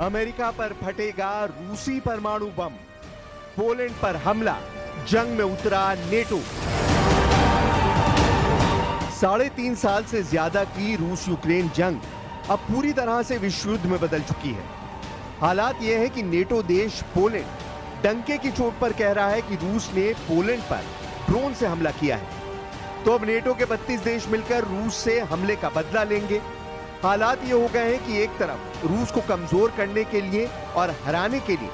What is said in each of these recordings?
America पर फटेगा रूसी परमाणु बम, पोलैंड पर हमला, जंग में उतरा नेटो। 3.5 साल से ज्यादा की रूस यूक्रेन जंग अब पूरी तरह से विश्व युद्ध में बदल चुकी है। हालात यह है कि नेटो देश पोलैंड डंके की चोट पर कह रहा है कि रूस ने पोलैंड पर ड्रोन से हमला किया है, तो अब नेटो के 32 देश मिलकर रूस से हमले का बदला लेंगे। हालात ये हो गए हैं कि एक तरफ रूस को कमजोर करने के लिए और हराने के लिए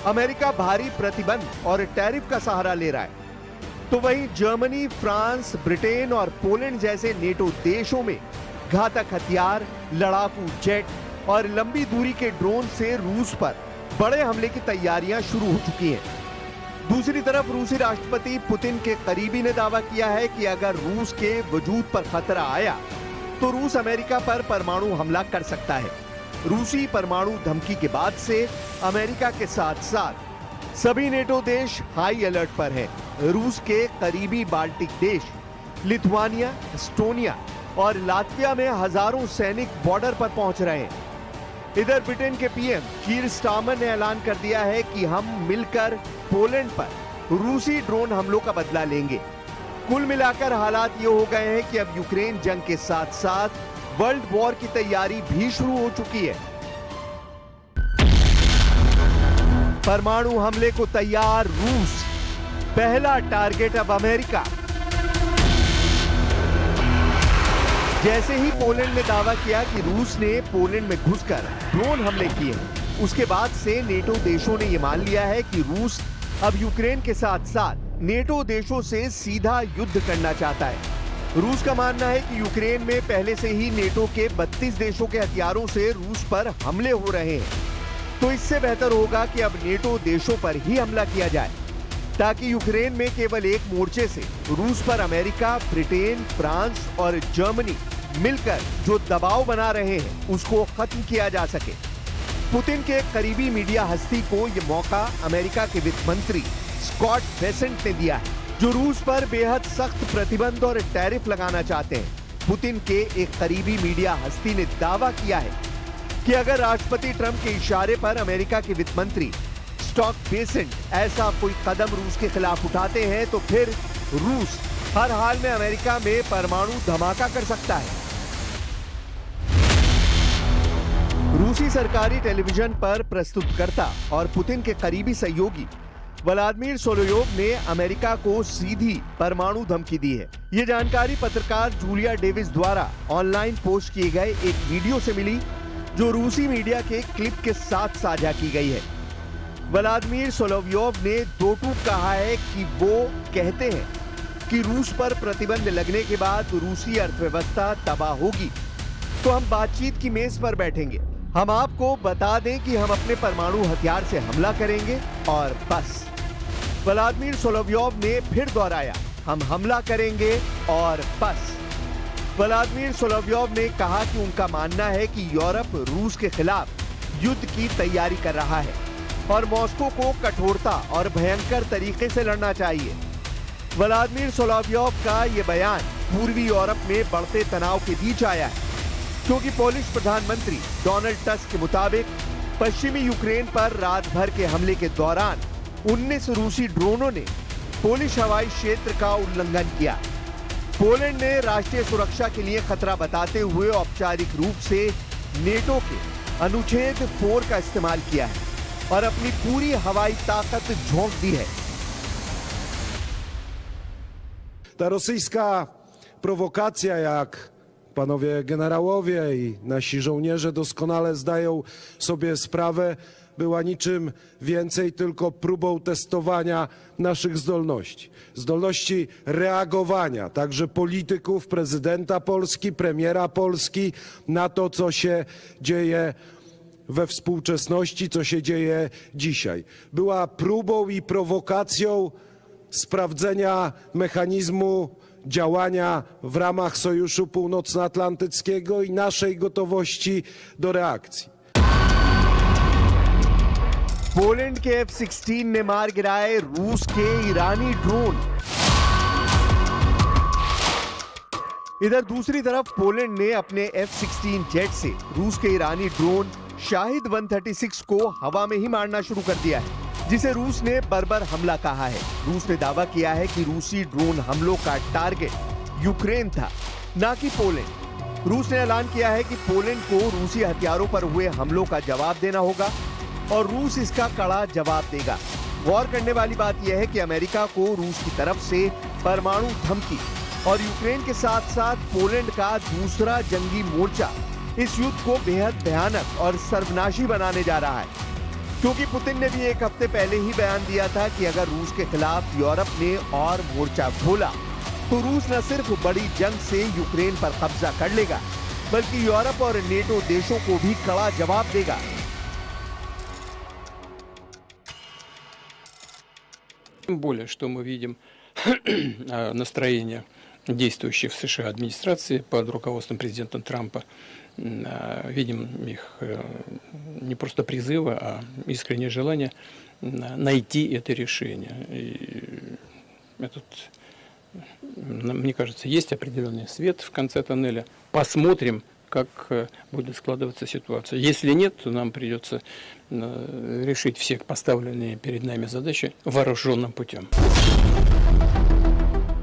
अमेरिका भारी प्रतिबंध और टैरिफ का सहारा ले रहा है, तो वहीं जर्मनी, फ्रांस, ब्रिटेन और पोलैंड जैसे नेटो देशों में घातक हथियार, लड़ाकू जेट और लंबी दूरी के ड्रोन से रूस पर बड़े हमले की तैयारियां शुरू हो चुकी हैं। दूसरी तरफ रूसी राष्ट्रपति पुतिन के करीबी ने दावा किया है कि अगर रूस के वजूद पर खतरा आया तो रूस अमेरिका पर परमाणु हमला कर सकता है। रूसी परमाणु धमकी के बाद से अमेरिका के साथ साथ सभी नेटो देश हाई अलर्ट पर हैं। रूस के करीबी बाल्टिक देश लिथुआनिया, एस्टोनिया और लात्विया में हजारों सैनिक बॉर्डर पर पहुंच रहे हैं। इधर ब्रिटेन के पीएम कीर स्टारमर ने ऐलान कर दिया है कि हम मिलकर पोलैंड पर रूसी ड्रोन हमलों का बदला लेंगे। कुल मिलाकर हालात ये हो गए हैं कि अब यूक्रेन जंग के साथ साथ वर्ल्ड वॉर की तैयारी भी शुरू हो चुकी है। परमाणु हमले को तैयार रूस, पहला टारगेट अब अमेरिका। जैसे ही पोलैंड ने दावा किया कि रूस ने पोलैंड में घुसकर ड्रोन हमले किए हैं, उसके बाद से नेटो देशों ने यह मान लिया है कि रूस अब यूक्रेन के साथ साथ नेटो देशों से सीधा युद्ध करना चाहता है। रूस का मानना है कि यूक्रेन में पहले से ही नेटो के 32 देशों के हथियारों से रूस पर हमले हो रहे हैं, तो इससे बेहतर होगा कि अब नेटो देशों पर ही हमला किया जाए, ताकि यूक्रेन में केवल एक मोर्चे से रूस पर अमेरिका, ब्रिटेन, फ्रांस और जर्मनी मिलकर जो दबाव बना रहे हैं उसको खत्म किया जा सके। पुतिन के करीबी मीडिया हस्ती को यह मौका अमेरिका के वित्त मंत्री स्कॉट बेसेंट ने दिया है, जो रूस पर बेहद सख्त प्रतिबंध और टैरिफ लगाना चाहते हैं। पुतिन के एक करीबी मीडिया हस्ती ने दावा किया है कि अगर राष्ट्रपति ट्रंप के इशारे पर अमेरिका के वित्त मंत्री स्कॉट बेसेंट ऐसा कोई कदम रूस के खिलाफ उठाते हैं तो फिर रूस हर हाल में अमेरिका में परमाणु धमाका कर सकता है। रूसी सरकारी टेलीविजन पर प्रस्तुतकर्ता और पुतिन के करीबी सहयोगी व्लादिमीर सोलोयोव ने अमेरिका को सीधी परमाणु धमकी दी है। ये जानकारी पत्रकार जूलिया डेविस द्वारा ऑनलाइन पोस्ट किए गए एक वीडियो से मिली, जो रूसी मीडिया के क्लिप के साथ साझा की गई है। व्लादिमीर सोलोयोव ने दो टूक कहा है कि वो कहते हैं कि रूस पर प्रतिबंध लगने के बाद रूसी अर्थव्यवस्था तबाह होगी, तो हम बातचीत की मेज पर बैठेंगे। हम आपको बता दें कि हम अपने परमाणु हथियार से हमला करेंगे और बस। व्लादिमीर सोलोयोव ने फिर दोहराया, हम हमला करेंगे और बस। व्लादिमीर सोलोयोव ने कहा कि उनका मानना है कि यूरोप रूस के खिलाफ युद्ध की तैयारी कर रहा है और मॉस्को को कठोरता और भयंकर तरीके से लड़ना चाहिए। व्लादिमीर सोलोयोव का यह बयान पूर्वी यूरोप में बढ़ते तनाव के बीच आया है, क्योंकि पोलिश प्रधानमंत्री डोनाल्ड टस्क के मुताबिक पश्चिमी यूक्रेन पर रात भर के हमले के दौरान 19 रूसी ड्रोनों ने पोलिश हवाई क्षेत्र का उल्लंघन किया। पोलैंड ने राष्ट्रीय सुरक्षा के लिए खतरा बताते हुए औपचारिक रूप से नेटो के अनुच्छेद 4 का इस्तेमाल किया है और अपनी पूरी हवाई ताकत झोंक दी है। Ta rosyjska prowokacja, jak panowie generałowie i nasi żołnierze doskonale zdają sobie sprawę, była niczym więcej tylko próbą testowania naszych zdolności. Zdolności reagowania także polityków, prezydenta Polski, premiera Polski na to, co się dzieje we współczesności, co się dzieje dzisiaj. Była próbą i prowokacją sprawdzenia mechanizmu działania w ramach Sojuszu Północnoatlantyckiego i naszej gotowości do reakcji. Poland के F-16 ने मार गिराए रूस के ईरानी drone. इधर दूसरी तरफ Poland ने अपने F-16 जेट से रूस के ईरानी ड्रोन शाहिद 136 को हवा में ही मारना शुरू कर दिया है, जिसे रूस ने बर्बर हमला कहा है। रूस ने दावा किया है कि रूसी ड्रोन हमलों का टारगेट यूक्रेन था, ना कि पोलैंड। रूस ने ऐलान किया है कि पोलैंड को रूसी हथियारों पर हुए हमलों का जवाब देना होगा और रूस इसका कड़ा जवाब देगा। गौर करने वाली बात यह है कि अमेरिका को रूस की तरफ से परमाणु धमकी और यूक्रेन के साथ साथ पोलैंड का दूसरा जंगी मोर्चा इस युद्ध को बेहद भयानक और सर्वनाशी बनाने जा रहा है, क्योंकि पुतिन ने भी एक हफ्ते पहले ही बयान दिया था कि अगर रूस के खिलाफ यूरोप ने और मोर्चा खोला तो रूस न सिर्फ बड़ी जंग से यूक्रेन पर कब्जा कर लेगा, बल्कि यूरोप और नेटो देशों को भी कड़ा जवाब देगा। Тем более, что мы видим настроение действующих в США администрации под руководством президента Трампа. Видим их не просто призывы, а искреннее желание найти это решение. И этот, мне кажется, есть определенный свет в конце тоннеля. Посмотрим, как будет складываться ситуация. Если нет, то нам придется решить все поставленные перед нами задачи вооруженным путем.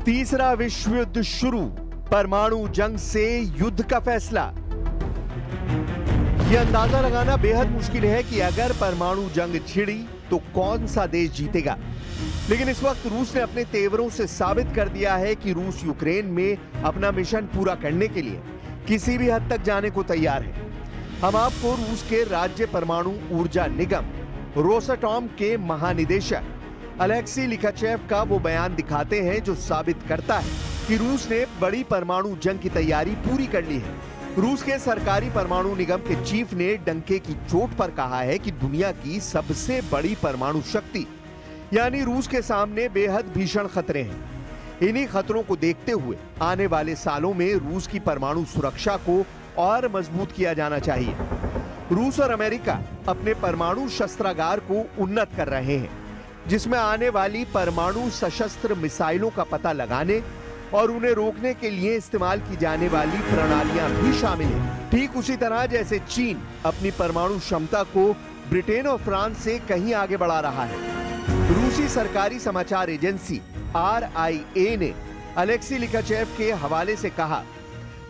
तीसरा विश्व युद्ध शुरू, परमाणु जंग से युद्ध का फैसला। यह अंदाजा लगाना बेहद मुश्किल है कि अगर परमाणु जंग छिड़ी तो कौन सा देश जीतेगा। लेकिन इस वक्त रूस ने अपने तेवरों से साबित कर दिया है कि रूस यूक्रेन में अपना मिशन पूरा करने के लिए किसी भी हद तक जाने को तैयार है। हम आपको रूस के राज्य परमाणु ऊर्जा निगम रोसाटॉम के महानिदेशक अलेक्सी लिखाचेव का वो बयान दिखाते हैं जो साबित करता है कि रूस ने बड़ी परमाणु जंग की तैयारी पूरी कर ली है। रूस के सरकारी परमाणु निगम के चीफ ने डंके की चोट पर कहा है कि दुनिया की सबसे बड़ी परमाणु शक्ति यानी रूस के सामने बेहद भीषण खतरे हैं। इन्हीं खतरों को देखते हुए आने वाले सालों में रूस की परमाणु सुरक्षा को और मजबूत किया जाना चाहिए। रूस और अमेरिका अपने परमाणु शस्त्रागार को उन्नत कर रहे हैं, जिसमें आने वाली परमाणु सशस्त्र मिसाइलों का पता लगाने और उन्हें रोकने के लिए इस्तेमाल की जाने वाली प्रणालियां भी शामिल हैं। ठीक उसी तरह जैसे चीन अपनी परमाणु क्षमता को ब्रिटेन और फ्रांस से कहीं आगे बढ़ा रहा है। रूसी सरकारी समाचार एजेंसी RIA ने अलेक्सी लिखाचेव के हवाले से कहा,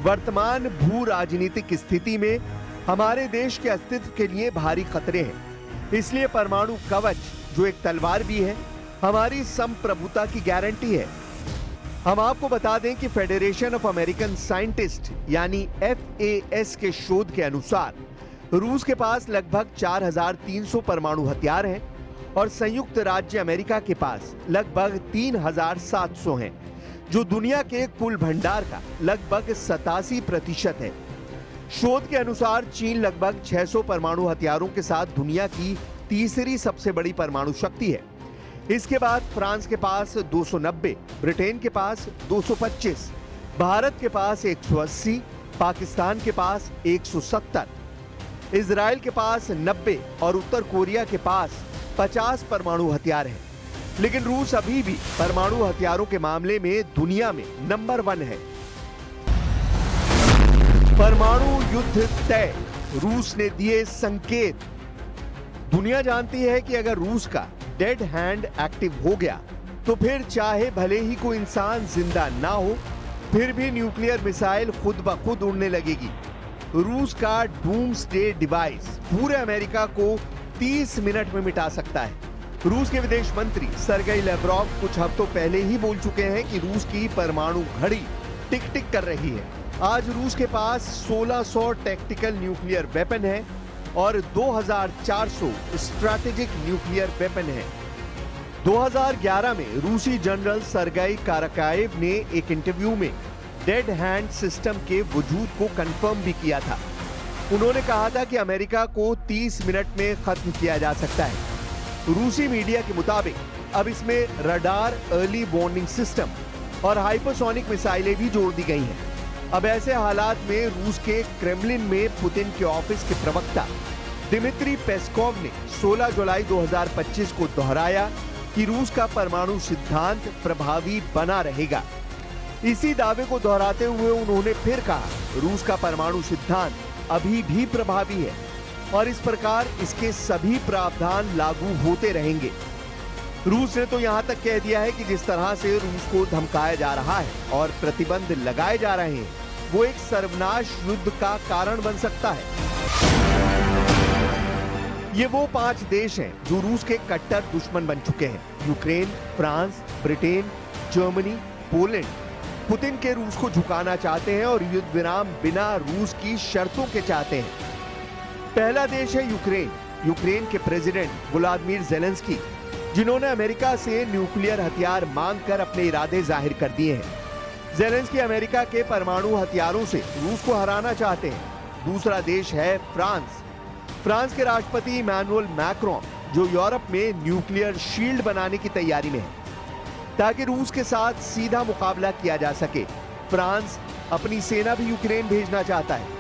वर्तमान भू राजनीतिक स्थिति में हमारे देश के अस्तित्व के लिए भारी खतरे हैं। इसलिए परमाणु कवच, जो एक तलवार भी है, हमारी संप्रभुता की गारंटी है। हम आपको बता दें कि फेडरेशन ऑफ अमेरिकन साइंटिस्ट यानी FAS के शोध के अनुसार रूस के पास लगभग 4300 परमाणु हथियार हैं और संयुक्त राज्य अमेरिका के पास लगभग 3700 हैं, जो दुनिया के कुल भंडार का लगभग 87% है। शोध के अनुसार चीन लगभग 600 परमाणु हथियारों के साथ दुनिया की तीसरी सबसे बड़ी परमाणु शक्ति है। इसके बाद फ्रांस के पास 290, ब्रिटेन के पास 225, भारत के पास 180, पाकिस्तान के पास 170, इजराइल के पास 90 और उत्तर कोरिया के पास 50 परमाणु हथियार हैं। लेकिन रूस अभी भी परमाणु हथियारों के मामले में दुनिया में नंबर 1 है। परमाणु युद्ध तय, रूस ने दिए संकेत। दुनिया जानती है कि अगर रूस का डेड हैंड एक्टिव हो गया तो फिर चाहे भले ही कोई इंसान जिंदा ना हो, फिर भी न्यूक्लियर मिसाइल खुद ब खुद उड़ने लगेगी। रूस का डूम्सडे डिवाइस पूरे अमेरिका को 30 मिनट में मिटा सकता है। रूस के विदेश मंत्री सर्गेई लैवरोव कुछ हफ्तों पहले ही बोल चुके हैं कि रूस की परमाणु घड़ी टिक टिक कर रही है। आज रूस के पास 1600 टैक्टिकल न्यूक्लियर वेपन है और 2400 स्ट्रैटेजिक न्यूक्लियर वेपन है। 2011 में रूसी जनरल सर्गेई कारकाएव ने एक इंटरव्यू में डेड हैंड सिस्टम के वजूद को कंफर्म भी किया था। उन्होंने कहा था कि अमेरिका को 30 मिनट में खत्म किया जा सकता है। रूसी मीडिया के मुताबिक अब इसमें रडार अर्ली वार्निंग सिस्टम और हाइपरसोनिक मिसाइलें भी जोड़ दी गई हैं। अब ऐसे हालात में रूस के क्रेमलिन में पुतिन के ऑफिस के प्रवक्ता दिमित्री पेस्कोव ने 16 जुलाई 2025 को दोहराया कि रूस का परमाणु सिद्धांत प्रभावी बना रहेगा। इसी दावे को दोहराते हुए उन्होंने फिर कहा, रूस का परमाणु सिद्धांत अभी भी प्रभावी है। और इस प्रकार इसके सभी प्रावधान लागू होते रहेंगे। रूस ने तो यहां तक कह दिया है कि जिस तरह से रूस को धमकाया जा रहा है और प्रतिबंध लगाए जा रहे हैं, वो एक सर्वनाश युद्ध का कारण बन सकता है। ये वो 5 देश हैं जो रूस के कट्टर दुश्मन बन चुके हैं: Ukraine, France, Britain, Germany, Poland. Putin के रूस को झुकाना चाहते हैं और युद्ध विराम बिना रूस की शर्तों के चाहते हैं। पहला देश है यूक्रेन। यूक्रेन के प्रेसिडेंट व्लादिमीर ज़ेलेंस्की, जिन्होंने अमेरिका से न्यूक्लियर हथियार मांगकर अपने इरादे जाहिर कर दिए हैं। ज़ेलेंस्की अमेरिका के परमाणु हथियारों से रूस को हराना चाहते हैं। दूसरा देश है फ्रांस। फ्रांस के राष्ट्रपति इमैनुअल मैक्रोन, जो यूरोप में न्यूक्लियर शील्ड बनाने की तैयारी में है, ताकि रूस के साथ सीधा मुकाबला किया जा सके। फ्रांस अपनी सेना भी यूक्रेन भेजना चाहता है।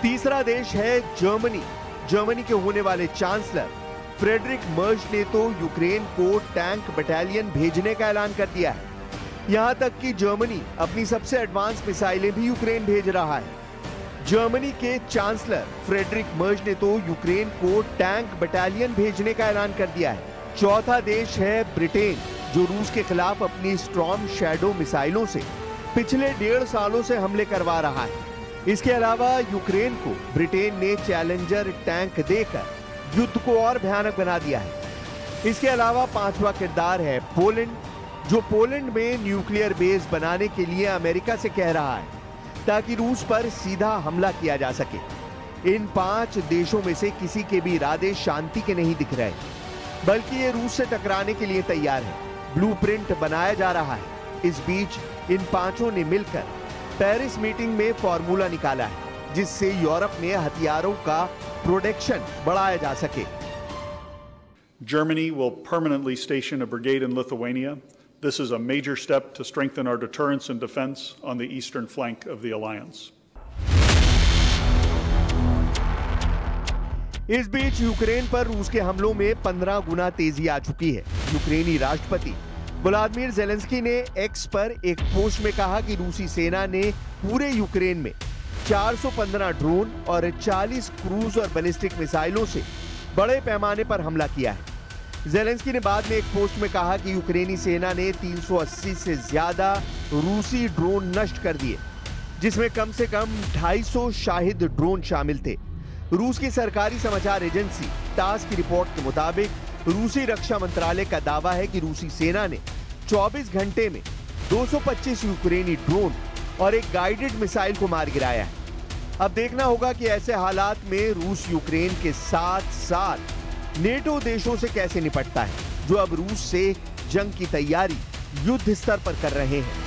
तीसरा देश है जर्मनी। जर्मनी के होने वाले चांसलर फ्रेडरिक मर्ज ने तो यूक्रेन को टैंक बटालियन भेजने का ऐलान कर दिया है। यहां तक कि जर्मनी अपनी सबसे एडवांस मिसाइलें भी यूक्रेन भेज रहा है। जर्मनी के चांसलर फ्रेडरिक मर्ज ने तो यूक्रेन को टैंक बटालियन भेजने का ऐलान कर दिया है। चौथा देश है ब्रिटेन, जो रूस के खिलाफ अपनी स्टॉर्म शैडो मिसाइलों से पिछले 1.5 सालों से हमले करवा रहा है। इसके अलावा यूक्रेन को ब्रिटेन ने चैलेंजर टैंक देकर युद्ध को और भयानक बना दिया है। इसके अलावा 5वां किरदार है पोलैंड, जो पोलैंड में न्यूक्लियर बेस बनाने के लिए अमेरिका से कह रहा है, ताकि रूस पर सीधा हमला किया जा सके। इन 5 देशों में से किसी के भी इरादे शांति के नहीं दिख रहे, बल्कि ये रूस से टकराने के लिए तैयार है। ब्लूप्रिंट बनाया जा रहा है। इस बीच इन 5 ने मिलकर पेरिस मीटिंग में फॉर्मूला निकाला है, जिससे यूरोप में हथियारों का प्रोडक्शन बढ़ाया जा सके। Germany will permanently station a brigade in Lithuania. This is a major step to strengthen our deterrence and defense on the eastern flank of the alliance. इस बीच यूक्रेन पर रूस के हमलों में 15 गुना तेजी आ चुकी है। यूक्रेनी राष्ट्रपति व्लादिमीर ज़ेलेंस्की ने एक्स पर एक पोस्ट में कहा कि रूसी सेना ने पूरे यूक्रेन में 415 ड्रोन और 40 क्रूज और बैलिस्टिक मिसाइलों से बड़े पैमाने पर हमला किया है। ज़ेलेंस्की ने बाद में एक पोस्ट में कहा कि यूक्रेनी सेना ने 380 से ज्यादा रूसी ड्रोन नष्ट कर दिए, जिसमें कम से कम 250 शाहिद ड्रोन शामिल थे। रूस की सरकारी समाचार एजेंसी टास की रिपोर्ट के मुताबिक रूसी रक्षा मंत्रालय का दावा है कि रूसी सेना ने 24 घंटे में 225 यूक्रेनी ड्रोन और एक गाइडेड मिसाइल को मार गिराया है। अब देखना होगा कि ऐसे हालात में रूस यूक्रेन के साथ साथ नेटो देशों से कैसे निपटता है, जो अब रूस से जंग की तैयारी युद्ध स्तर पर कर रहे हैं।